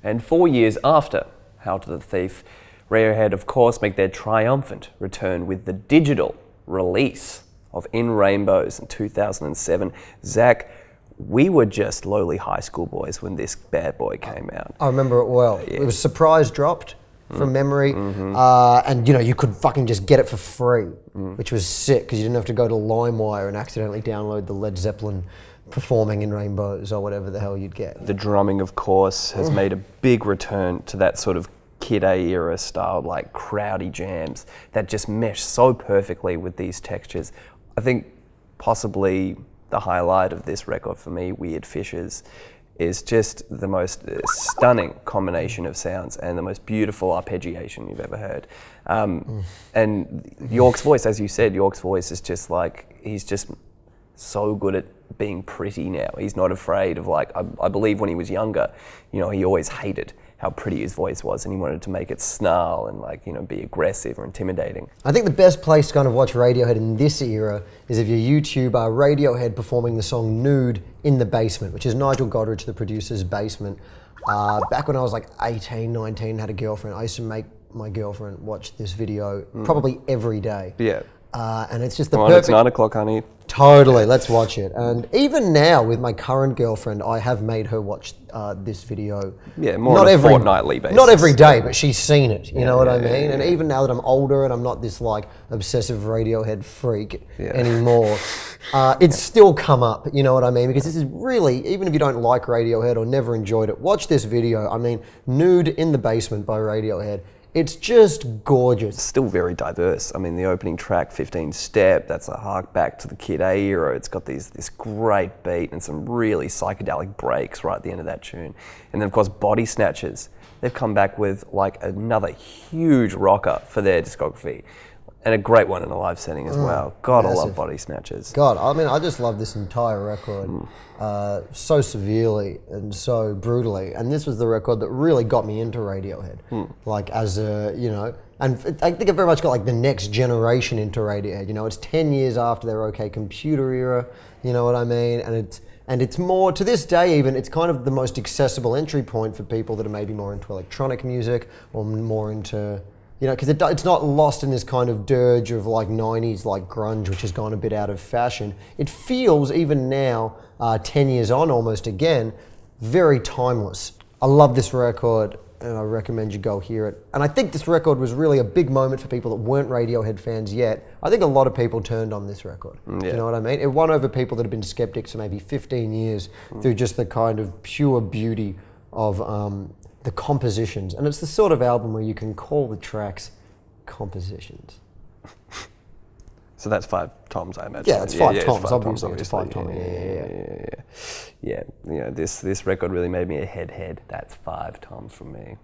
And 4 years after Hail to the Thief, Radiohead, of course, make their triumphant return with the digital release of In Rainbows in 2007. Zach, we were just lowly high school boys when this bad boy came out. I remember it well. Yeah. It was surprise dropped from memory, and you could fucking just get it for free, which was sick because you didn't have to go to LimeWire and accidentally download the Led Zeppelin performing In Rainbows or whatever the hell you'd get. The drumming, of course, has made a big return to that sort of Kid A era style, like crowdy jams that just mesh so perfectly with these textures. I think possibly the highlight of this record for me, Weird Fishes, is just the most stunning combination of sounds and the most beautiful arpeggiation you've ever heard. And York's voice, as you said, York's voice is just like, he's just so good at being pretty now. He's not afraid of like, I believe when he was younger, he always hated how pretty his voice was and he wanted to make it snarl and like, be aggressive or intimidating. I think the best place to kind of watch Radiohead in this era is if you YouTube Radiohead performing the song Nude in the Basement, which is Nigel Godrich, the producer's basement. Back when I was like 18, 19, had a girlfriend, I used to make my girlfriend watch this video probably every day. Yeah. And it's just the perfect... It's 9 o'clock, honey. Totally, let's watch it. And even now, with my current girlfriend, I have made her watch this video. Yeah, more on a fortnightly basis. Not every day, but she's seen it, you know what I mean? And even now that I'm older and I'm not this like obsessive Radiohead freak anymore, it's still come up, you know what I mean? Because this is really, even if you don't like Radiohead or never enjoyed it, watch this video. I mean, Nude in the Basement by Radiohead. It's just gorgeous. It's still very diverse. I mean, the opening track, 15 Step, that's a hark back to the Kid A era. It's got this great beat and some really psychedelic breaks right at the end of that tune. And then, of course, Body Snatchers. They've come back with like another huge rocker for their discography. And a great one in a live setting as well. God, massive. I love Body Snatchers. God, I mean, I just love this entire record so severely and so brutally. And this was the record that really got me into Radiohead. Like as a, and I think it very much got like the next generation into Radiohead. It's 10 years after their OK Computer era, you know what I mean? And it's more, to this day even, it's kind of the most accessible entry point for people that are maybe more into electronic music or more into... because it's not lost in this kind of dirge of like 90s like grunge, which has gone a bit out of fashion. It feels, even now, 10 years on almost again, very timeless. I love this record and I recommend you go hear it. And I think this record was really a big moment for people that weren't Radiohead fans yet. I think a lot of people turned on this record. You know what I mean? It won over people that have been skeptics for maybe 15 years through just the kind of pure beauty of the compositions. And it's the sort of album where you can call the tracks compositions. So that's 5 toms, I imagine. Yeah, it's 5 toms, it's obviously. It's 5 toms. toms. Yeah. This record really made me a head. That's 5 toms from me.